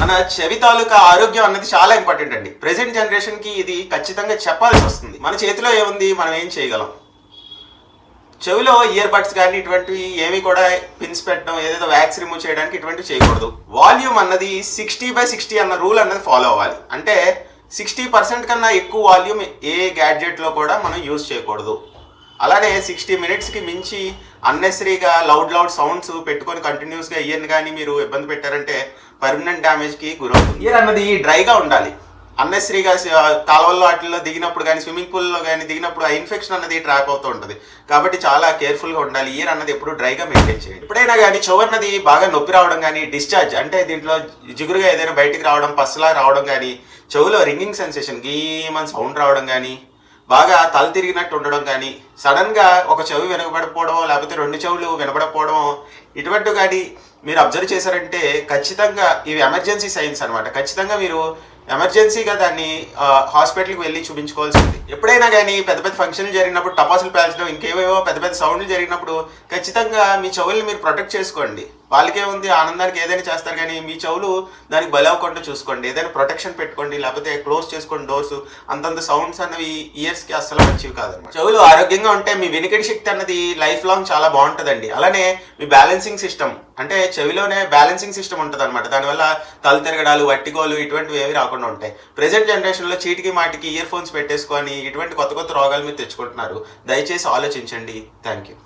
మన చెవి తాలూకా ఆరోగ్యం అన్నది చాలా ఇంపార్టెంట్ అండి. ప్రెసెంట్ జనరేషన్కి ఇది ఖచ్చితంగా చెప్పాల్సి వస్తుంది. మన చేతిలో ఏముంది, మనం ఏం చేయగలం. చెవిలో ఇయర్ బడ్స్ కానీ ఇటువంటివి ఏమి కూడా పిన్స్ పెట్టడం, ఏదైతే వ్యాక్స్ రిమూవ్ చేయడానికి ఇటువంటివి చేయకూడదు. వాల్యూమ్ అన్నది 60/60 అన్న రూల్ అన్నది ఫాలో అవ్వాలి. అంటే 60% కన్నా ఎక్కువ వాల్యూమ్ ఏ గ్యాడ్జెట్లో కూడా మనం యూజ్ చేయకూడదు. అలానే 60 మినిట్స్కి మించి అన్నెసరీగా లౌడ్ సౌండ్స్ పెట్టుకొని కంటిన్యూస్గా ఇయర్ని కానీ మీరు ఇబ్బంది పెట్టారంటే పర్మనెంట్ డ్యామేజ్కి గురవుతుంది. ఇయర్ అన్నది డ్రైగా ఉండాలి. అన్నెసరీగా కాలువల్లో వాటిల్లో దిగినప్పుడు కానీ స్విమ్మింగ్ పూల్లో కానీ దిగినప్పుడు ఆ ఇన్ఫెక్షన్ అన్నది ట్రాప్ అవుతూ ఉంటుంది. కాబట్టి చాలా కేర్ఫుల్గా ఉండాలి. ఇయర్ అన్నది ఎప్పుడు డ్రైగా మెయింటైన్ చేయండి. ఎప్పుడైనా కానీ చెవు అన్నది బాగా నొప్పి రావడం కానీ, డిశ్చార్జ్ అంటే దీంట్లో జిగురుగా ఏదైనా బయటికి రావడం, పస్సులా రావడం కానీ, చెవులో రింగింగ్ సెన్సేషన్ గీమన్ సౌండ్ రావడం కానీ, బాగా తల తిరిగినట్టు ఉండడం కానీ, సడన్గా ఒక చెవి వినబడకపోవడం లేకపోతే 2 చెవులు వినబడకపోవడం ఇటువంటి కానీ మీరు అబ్జర్వ్ చేశారంటే ఖచ్చితంగా ఇవి ఎమర్జెన్సీ సైన్స్ అనమాట. ఖచ్చితంగా మీరు ఎమర్జెన్సీగా దాన్ని హాస్పిటల్కి వెళ్ళి చూపించుకోవాల్సింది. ఎప్పుడైనా కానీ పెద్ద పెద్ద ఫంక్షన్లు జరిగినప్పుడు, టపాసులు పేల్చడం, ఇంకేవేవో పెద్ద పెద్ద సౌండ్లు జరిగినప్పుడు ఖచ్చితంగా మీ చెవుల్ని మీరు ప్రొటెక్ట్ చేసుకోండి. వాళ్ళకేముంది, ఆనందానికి ఏదైనా చేస్తారు, కానీ మీ చెవులు దానికి బలవకుండా చూసుకోండి. ఏదైనా ప్రొటెక్షన్ పెట్టుకోండి, లేకపోతే క్లోజ్ చేసుకోండి డోర్స్. అంతంత సౌండ్స్ అన్నవి ఇయర్స్కి అస్సలు మంచివి కాదన్నమాట. చెవులు ఆరోగ్యంగా ఉంటే మీ వినికిడి శక్తి అన్నది లైఫ్ లాంగ్ చాలా బాగుంటుందండి. అలానే మీ బ్యాలెన్సింగ్ సిస్టమ్, అంటే చెవిలోనే బ్యాలెన్సింగ్ సిస్టమ్ ఉంటుంది అనమాట. దానివల్ల తల తిరగడాలు, వట్టిగోలు ఇటువంటివి ఏవి రాకుండా ఉంటాయి. ప్రెసెంట్ జనరేషన్లో చీటికి మాటికి ఇయర్ ఫోన్స్ పెట్టేసుకొని ఇటువంటి కొత్త రోగాలు మీరు తెచ్చుకుంటున్నారు. దయచేసి ఆలోచించండి. Thank you.